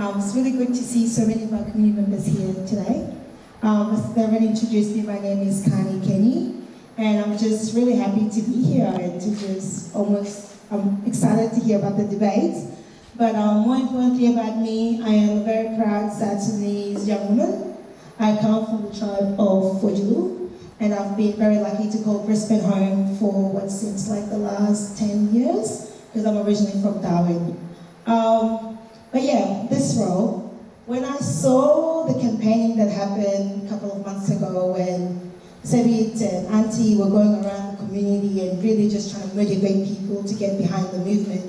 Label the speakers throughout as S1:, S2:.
S1: It's really good to see so many of our community members here today. As they already introduced me, my name is Kani Kenny, and I'm just really happy to be here and I'm excited to hear about the debates. But more importantly about me, I am a very proud South Sudanese young woman. I come from the tribe of Fojulu, and I've been very lucky to call Brisbane home for what seems like the last 10 years, because I'm originally from Darwin. But yeah, this role, when I saw the campaigning that happened a couple of months ago when Sebit and Auntie were going around the community and really just trying to motivate people to get behind the movement,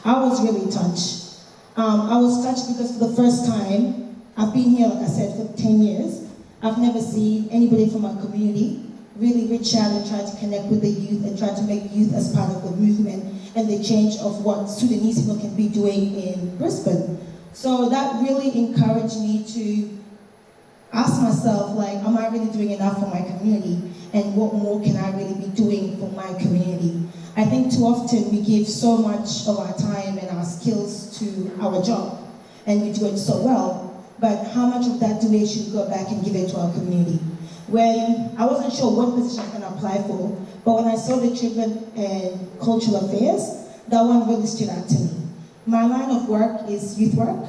S1: I was really touched. I was touched because for the first time, I've been here, like I said, for 10 years. I've never seen anybody from our community really reach out and try to connect with the youth and try to make youth as part of the movement and the change of what Sudanese people can be doing in Brisbane. So that really encouraged me to ask myself, like, am I really doing enough for my community? And what more can I really be doing for my community? I think too often we give so much of our time and our skills to our job, and we do it so well, but how much of that do we actually go back and give it to our community? When I wasn't sure what position I can apply for, but when I saw the Children and Cultural Affairs, that one really stood out to me. My line of work is youth work,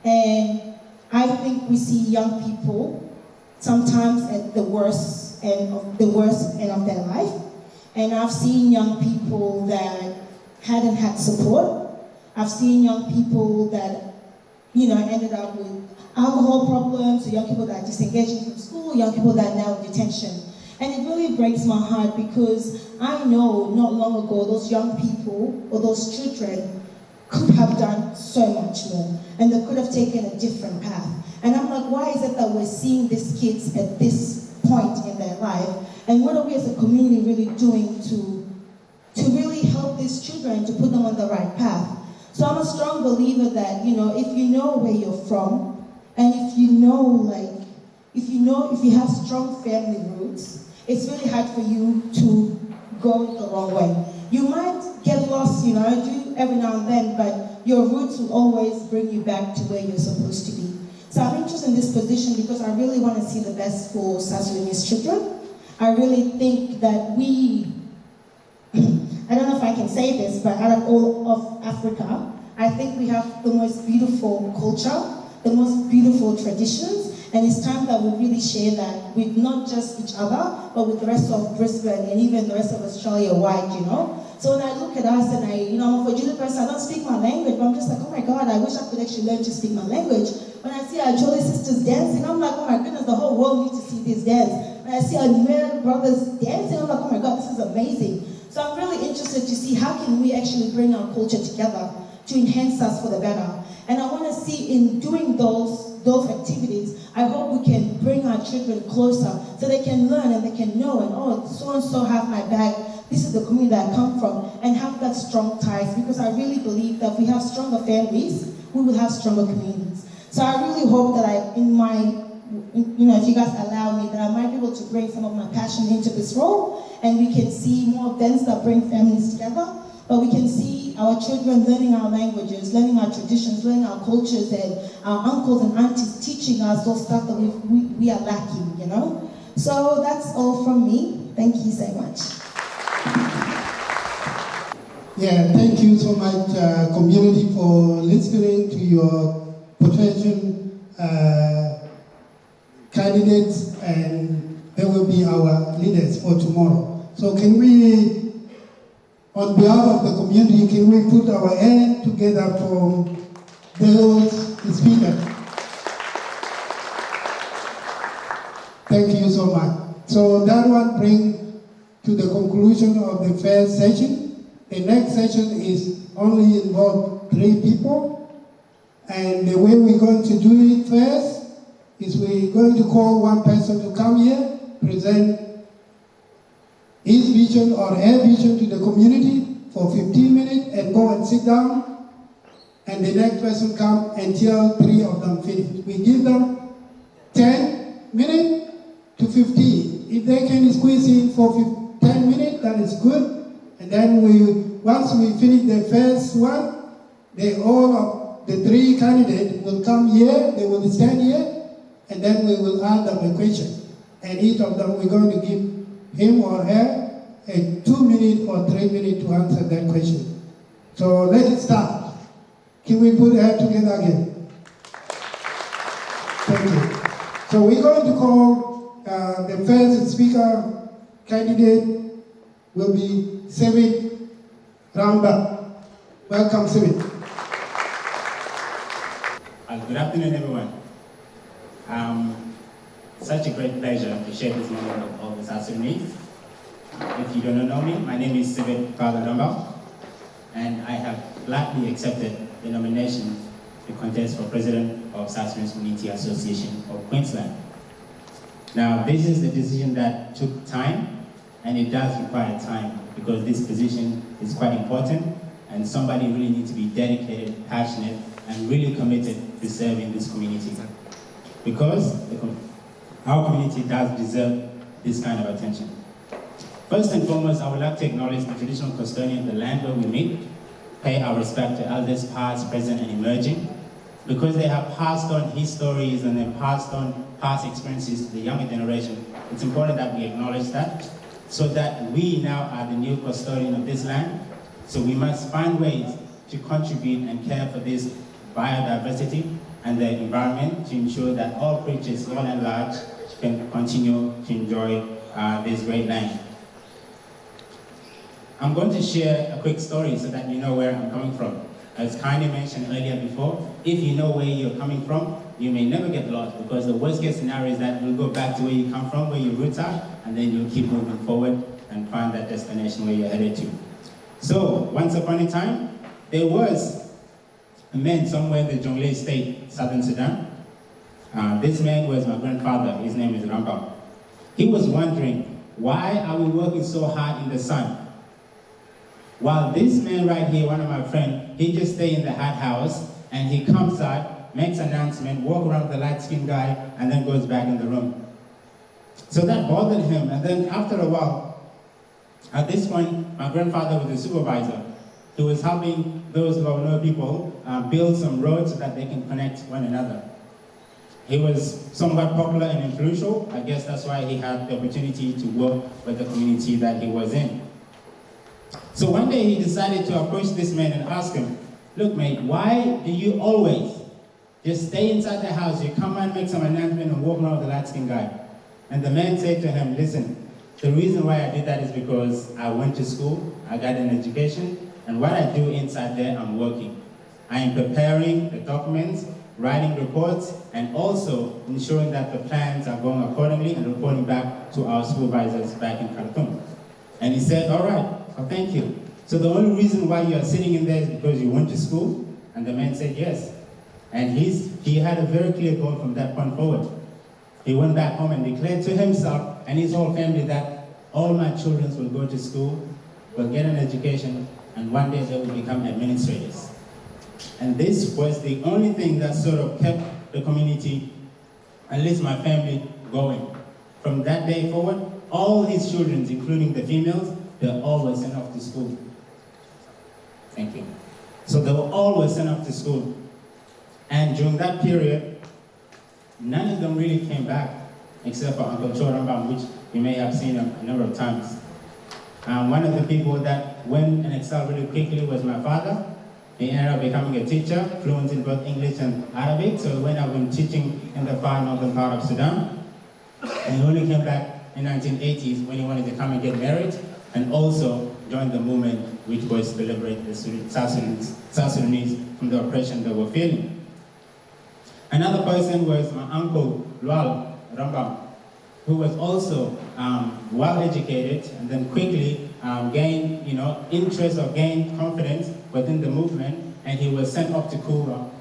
S1: and I think we see young people sometimes at the worst end of their life. And I've seen young people that hadn't had support. I've seen young people that, ended up with alcohol problems, or young people that are disengaging from school, young people that are now in detention. And it really breaks my heart because I know not long ago those young people or those children could have done so much more, and they could have taken a different path. And I'm like, why is it that we're seeing these kids at this point in their life? And what are we as a community really doing to really help these children, to put them on the right path? So I'm a strong believer that, if you know where you're from, and if you have strong family roots, it's really hard for you to go the wrong way. You might get lost, do every now and then, but your roots will always bring you back to where you're supposed to be. So I'm interested in this position because I really want to see the best for South Sudanese children. I really think that I don't know if I can say this, but out of all of Africa, I think we have the most beautiful culture, the most beautiful traditions, and it's time that we really share that with not just each other, but with the rest of Brisbane and even the rest of Australia wide, So when I look at us and I'm a Fojulu person, I don't speak my language, but I'm just like, oh my God, I wish I could actually learn to speak my language. When I see our Chole sisters dancing, I'm like, oh my goodness, the whole world needs to see this dance. When I see our Nuer brothers dancing, I'm like, oh my God, this is amazing. So I'm really interested to see how can we actually bring our culture together to enhance us for the better. And I want to see in doing those activities, I hope we can bring our children closer so they can learn and they can know, and oh, so-and-so have my back, this is the community that I come from, and have that strong ties, because I really believe that if we have stronger families, we will have stronger communities. So I really hope that if you guys allow me, that I might be able to bring some of my passion into this role, and we can see more events that bring families together, but we can see our children learning our languages, learning our traditions, learning our cultures, and our uncles and aunties teaching us those stuff that we are lacking, So that's all from me. Thank you so much.
S2: Yeah, thank you so much, community, for listening to your potential candidates, and they will be our leaders for tomorrow. So can we, on behalf of the community, can we put our hand together for those speakers? Thank you so much. So that one brings to the conclusion of the first session. The next session is only involve 3 people. And the way we're going to do it first is we're going to call one person to come here, present his vision or her vision to the community for 15 minutes and go and sit down. And the next person come until 3 of them finish. We give them 10 minutes to 15. If they can squeeze in for 10 minutes, that is good. And then once we finish the first one, they all the three candidates will come here, they will stand here, and then we will ask them a question. And each of them, we're going to give him or her a 2 minute or 3 minutes to answer that question. So let's start. Can we put our hands together again? Thank you. So we're going to call the first speaker candidate will be Sivit Ramba. Welcome, Sivit.
S3: Good afternoon, everyone. Such a great pleasure to share this moment with all the South Sudanese. If you don't know me, my name is Sivit Ramba, and I have gladly accepted the nomination to contest for President of South Sudanese Community Association of Queensland. Now, this is a decision that took time, and it does require time because this position is quite important, and somebody really needs to be dedicated, passionate, and really committed to serving this community. Because our community does deserve this kind of attention. First and foremost, I would like to acknowledge the traditional custodian of the land where we meet, pay our respect to elders past, present, and emerging, because they have passed on his stories and then passed on past experiences to the younger generation. It's important that we acknowledge that, so that we now are the new custodian of this land. So we must find ways to contribute and care for this biodiversity and the environment to ensure that all creatures, small and large, can continue to enjoy this great land. I'm going to share a quick story so that you know where I'm coming from. As kindly mentioned earlier before, if you know where you're coming from, you may never get lost, because the worst case scenario is that you'll go back to where you come from, where your roots are, and then you'll keep moving forward and find that destination where you're headed to. So, once upon a time, there was a man somewhere in the Jonglei state, southern Sudan. This man was my grandfather. His name is Rambam. He was wondering, why are we working so hard in the sun? While this man right here, one of my friends, he just stay in the hot house and he comes out, makes an announcement, walk around with the light-skinned guy, and then goes back in the room. So that bothered him, and then after a while, at this point, my grandfather was a supervisor. He was helping those Lono people build some roads so that they can connect one another. He was somewhat popular and influential. I guess that's why he had the opportunity to work with the community that he was in. So one day he decided to approach this man and ask him, look mate, why do you always just stay inside the house? You come and make some announcement and walk around with the light-skinned guy. And the man said to him, listen, the reason why I did that is because I went to school, I got an education, and what I do inside there, I'm working. I am preparing the documents, writing reports, and also ensuring that the plans are going accordingly and reporting back to our supervisors back in Khartoum. And he said, all right, well, thank you. So the only reason why you are sitting in there is because you went to school? And the man said yes. And he had a very clear goal from that point forward. He went back home and declared to himself and his whole family that all my children will go to school, will get an education, and one day they will become administrators. And this was the only thing that sort of kept the community, at least my family, going. From that day forward, all his children, including the females, they all were sent off to school. Thank you. So they were all sent off to school. And during that period, none of them really came back, except for Uncle Chorambam, which you may have seen a number of times. One of the people that went and excelled really quickly was my father. He ended up becoming a teacher, fluent in both English and Arabic, so he went out and teaching in the far northern part of Sudan. And he only came back in the 1980s when he wanted to come and get married, and also joined the movement which was to liberate the South Sudanese from the oppression they were feeling. Another person was my uncle, Lual Rambam, who was also well educated and then quickly gained interest or gained confidence within the movement, and he was sent up to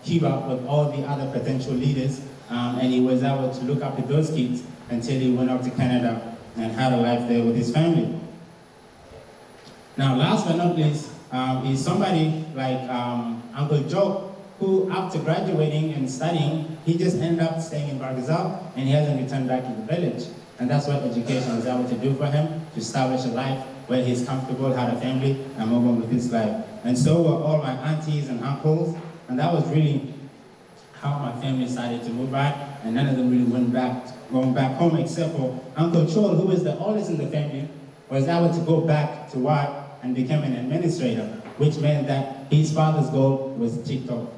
S3: Cuba with all the other potential leaders, and he was able to look after those kids until he went up to Canada and had a life there with his family. Now, last but not least, is somebody like Uncle Joe, who after graduating and studying, he just ended up staying in Bargazal and he hasn't returned back to the village. And that's what education was able to do for him, to establish a life where he's comfortable, had a family, and move on with his life. And so were all my aunties and uncles, And that was really how my family started to move back, and none of them really going back home except for Uncle Chol, who was the oldest in the family, was able to go back to work and become an administrator, which meant that his father's goal was ticked off.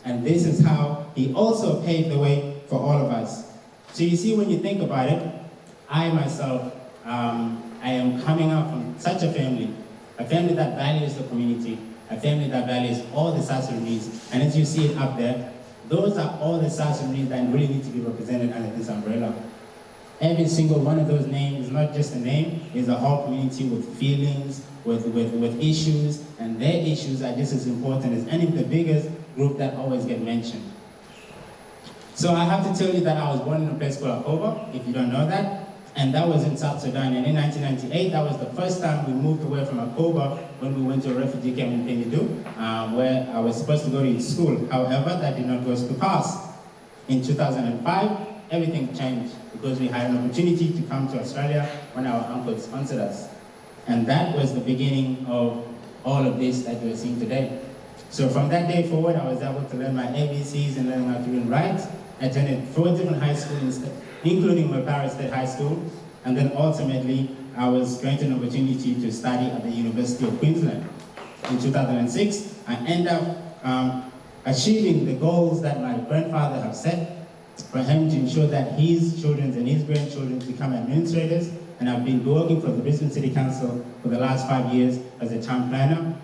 S3: And this is how he also paved the way for all of us. So you see, when you think about it, I myself, I am coming out from such a family that values the community, a family that values all the South Sudanese. And as you see it up there, those are all the South Sudanese that really need to be represented under this umbrella. Every single one of those names is not just a name, it's a whole community with feelings, with issues, and their issues are just as important as any of the biggest group that always get mentioned. So I have to tell you that I was born in a place called Akoba, if you don't know that, and that was in South Sudan. And in 1998, that was the first time we moved away from Akoba when we went to a refugee camp in Penidu, where I was supposed to go to school. However, that did not go to pass. In 2005, everything changed because we had an opportunity to come to Australia when our uncle sponsored us. And that was the beginning of all of this that you're seeing today. So from that day forward, I was able to learn my ABCs and learn how to read and write. I attended 4 different high schools, including my Paris State High School. And then ultimately, I was granted an opportunity to study at the University of Queensland. In 2006, I ended up achieving the goals that my grandfather had set for him to ensure that his children and his grandchildren become administrators. And I've been working for the Brisbane City Council for the last 5 years as a town planner,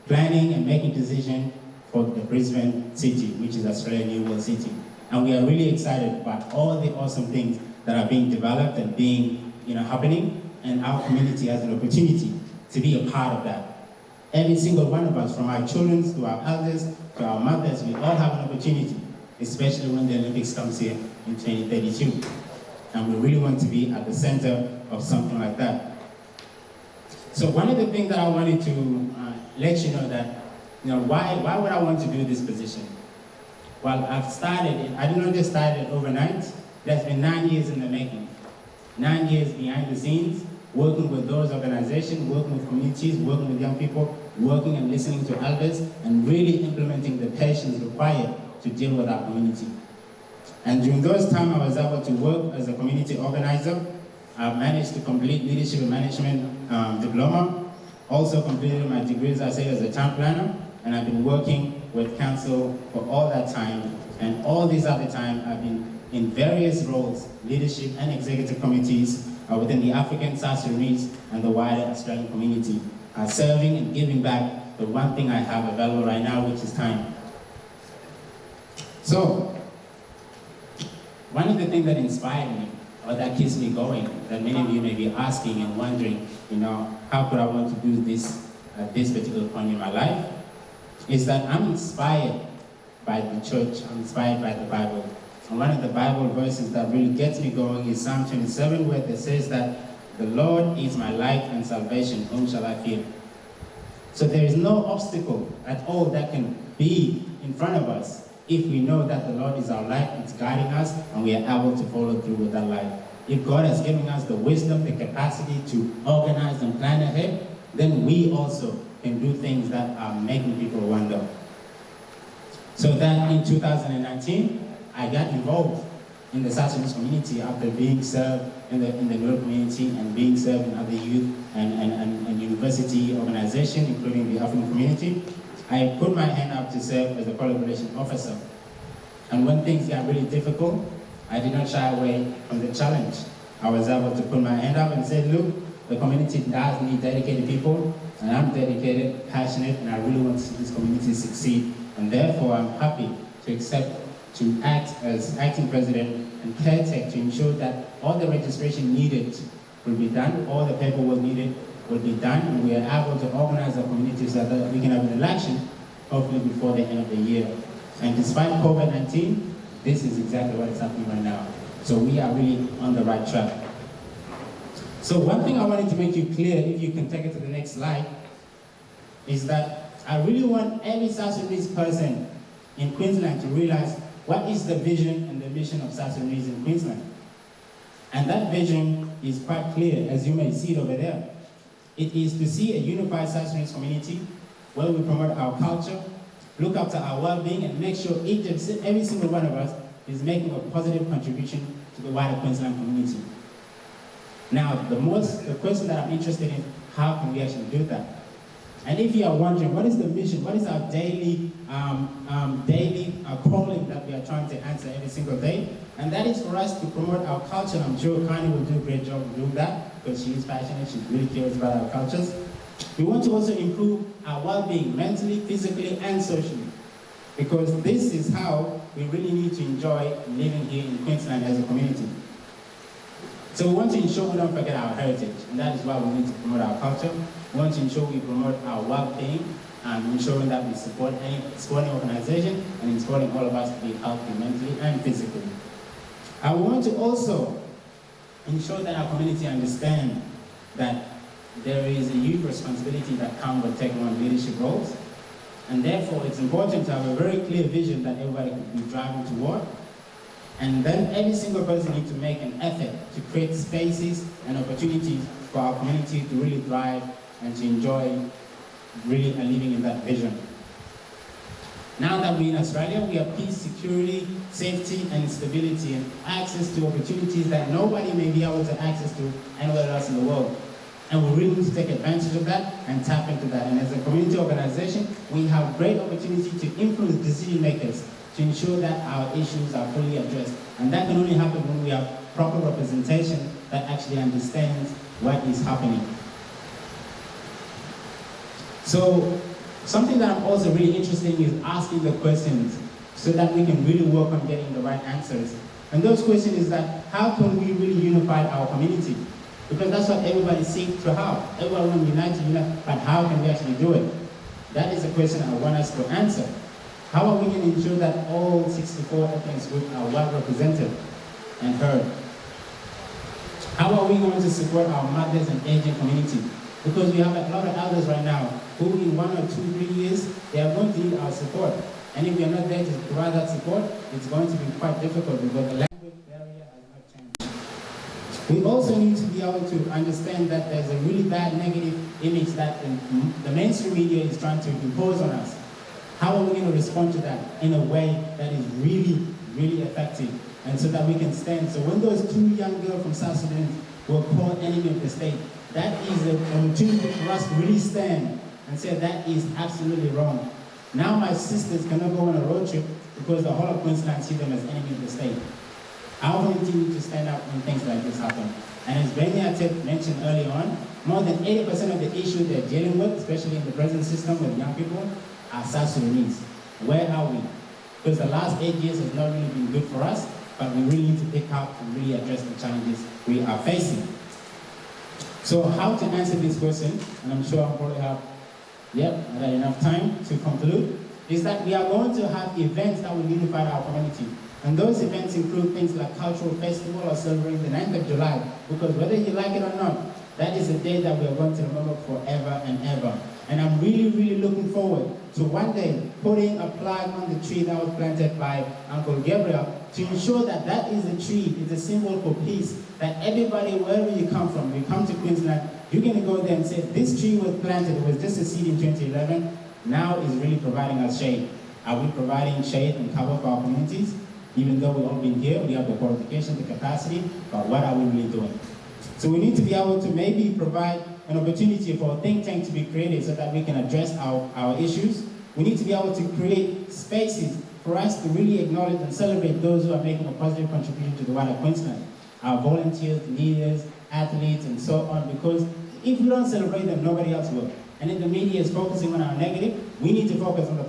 S3: planning and making decisions for the Brisbane City, which is Australia's new world city. And we are really excited about all the awesome things that are being developed and being happening, and our community has an opportunity to be a part of that. Every single one of us, from our children to our elders to our mothers, we all have an opportunity, especially when the Olympics comes here in 2032. And we really want to be at the center of something like that. So one of the things that I wanted to let you know that, why would I want to do this position? Well, I did not just start it overnight. That's been 9 years in the making. 9 years behind the scenes, working with those organizations, working with communities, working with young people, working and listening to elders, and really implementing the patience required to deal with our community. And during those times, I was able to work as a community organizer. I managed to complete leadership and management diploma. Also completed my degree, as I said, as a town planner. And I've been working with council for all that time. And all this other time, I've been in various roles, leadership and executive committees within the African, South Sudanese, and the wider Australian community, serving and giving back the one thing I have available right now, which is time. So, one of the things that inspired me, or that keeps me going, that many of you may be asking and wondering, how could I want to do this at this particular point in my life, is that I'm inspired by the church, I'm inspired by the Bible. And one of the Bible verses that really gets me going is Psalm 27, where it says that the Lord is my light and salvation, whom shall I fear? So there is no obstacle at all that can be in front of us if we know that the Lord is our light, it's guiding us, and we are able to follow through with that light. If God has given us the wisdom, the capacity to organize and plan ahead, then we also can do things that are making people wonder. So then in 2019, I got involved in the South Sudanese community after being served in the rural community and being served in other youth and university organizations, including the African community. I put my hand up to serve as a collaboration officer. And when things got really difficult, I did not shy away from the challenge. I was able to put my hand up and say, look, the community does need dedicated people, and I'm dedicated, passionate, and I really want to see this community succeed. And therefore, I'm happy to accept to act as acting president and caretaker to ensure that all the registration needed will be done, all the paperwork needed will be done, and we are able to organize our community so that we can have an election, hopefully before the end of the year. And despite COVID-19, this is exactly what is happening right now. So we are really on the right track. So one thing I wanted to make you clear, if you can take it to the next slide, is that I really want every South Sudanese person in Queensland to realize what is the vision and the mission of South Sudanese in Queensland. And that vision is quite clear, as you may see it over there. It is to see a unified South Sudanese community where we promote our culture, look after our well-being, and make sure every single one of us is making a positive contribution to the wider Queensland community. Now, the question that I'm interested in, how can we actually do that? And if you are wondering, what is the mission? What is our daily calling that we are trying to answer every single day? And that is for us to promote our culture. I'm sure Connie will do a great job of doing that because she is passionate, she really cares about our cultures. We want to also improve our well-being, mentally, physically, and socially. Because this is how we really need to enjoy living here in Queensland as a community. So we want to ensure we don't forget our heritage, and that is why we need to promote our culture. We want to ensure we promote our well-being, and ensuring that we support any sporting organization and supporting all of us to be healthy mentally and physically. And we want to also ensure that our community understand that there is a huge responsibility that comes with taking on leadership roles, and therefore it's important to have a very clear vision that everybody could be driving toward. And then every single person needs to make an effort to create spaces and opportunities for our community to really thrive and to enjoy really living in that vision. Now that we're in Australia, we have peace, security, safety, and stability, and access to opportunities that nobody may be able to access to anywhere else in the world. And we really need to take advantage of that and tap into that. And as a community organization, we have great opportunity to influence decision makers to ensure that our issues are fully addressed. And that can only happen when we have proper representation that actually understands what is happening. So, something that I'm also really interested in is asking the questions so that we can really work on getting the right answers. And those questions is that, how can we really unify our community? Because that's what everybody seeks to have. Everyone wants to unite, but how can we actually do it? That is a question I want us to answer. How are we going to ensure that all 64 ethnic groups are well represented and heard? How are we going to support our mothers and aging community? Because we have a lot of elders right now who in 1 or 2, 3 years, they are going to need our support. And if we are not there to provide that support, it's going to be quite difficult because the language barrier has not changed. We also need to be able to understand that there's a really bad negative image that the mainstream media is trying to impose on us. How are we going to respond to that in a way that is really, really effective, and so that we can stand? So when those 2 young girls from South Sudan were called enemy of the state, that is an opportunity for us to really stand and say that is absolutely wrong. Now my sisters cannot go on a road trip because the whole of Queensland see them as enemy of the state. Our community needs to stand up when things like this happen. And as Benny mentioned early on, more than 80% of the issues they're dealing with, especially in the present system with young people, are South Sudanese. Where are we? Because the last 8 years has not really been good for us, but we really need to pick up and really address the challenges we are facing. So how to answer this question, and I'm sure I'll probably have enough time to conclude, is that we are going to have events that will unify our community. And those events include things like cultural festival or celebrating the 9th of July, because whether you like it or not, that is a day that we are going to remember forever and ever. And I'm really, really looking forward to one day putting a flag on the tree that was planted by Uncle Gabriel to ensure that that is a tree, is a symbol for peace, that everybody, wherever you come from, you come to Queensland, you're going to go there and say, this tree was planted, it was just a seed in 2011, now is really providing us shade. Are we providing shade and cover for our communities? Even though we've all been here, we have the qualification, the capacity, but what are we really doing? So we need to be able to maybe provide an opportunity for a think tank to be created so that we can address our issues. We need to be able to create spaces for us to really acknowledge and celebrate those who are making a positive contribution to the wider Queensland. Our volunteers, leaders, athletes, and so on, because if we don't celebrate them, nobody else will. And if the media is focusing on our negative, we need to focus on the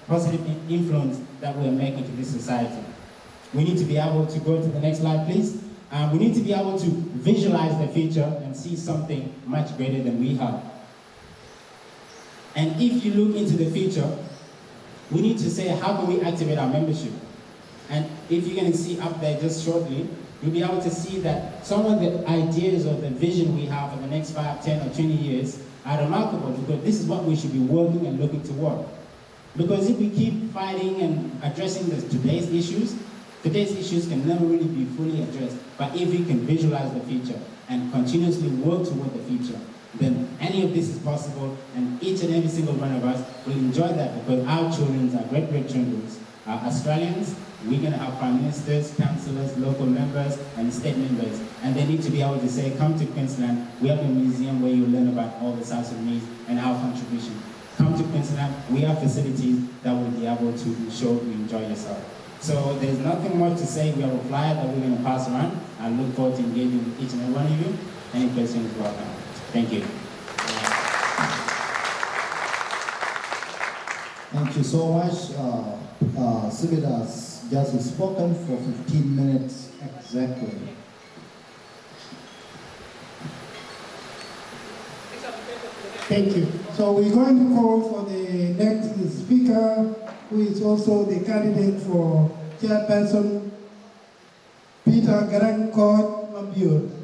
S3: positive influence that we are making to this society. We need to be able to go to the next slide, please. We need to be able to visualize the future and see something much greater than we have. And if you look into the future, we need to say, how can we activate our membership? And if you're going to see up there just shortly, you'll be able to see that some of the ideas or the vision we have for the next 5, 10, or 20 years are remarkable, because this is what we should be working and looking toward. Because if we keep fighting and addressing today's issues can never really be fully addressed. But if we can visualize the future and continuously work toward the future, then any of this is possible, and each and every single one of us will enjoy that because our children, our great-grandchildren, are Australians. We're going to have prime ministers, councillors, local members, and state members. And they need to be able to say, come to Queensland, we have a museum where you learn about all the South Sudanese and our contribution. Come to Queensland, we have facilities that will be able to ensure you enjoy yourself. So there's nothing more to say. We have a flyer that we're going to pass around. I look forward to engaging with each and every one of you. Any questions, welcome. Thank you.
S4: Thank you so much. Sibit has just spoken for 15 minutes exactly.
S2: Thank you. So we're going to call for the next speaker, who is also the candidate for chairperson, Peter Garankot Mabior.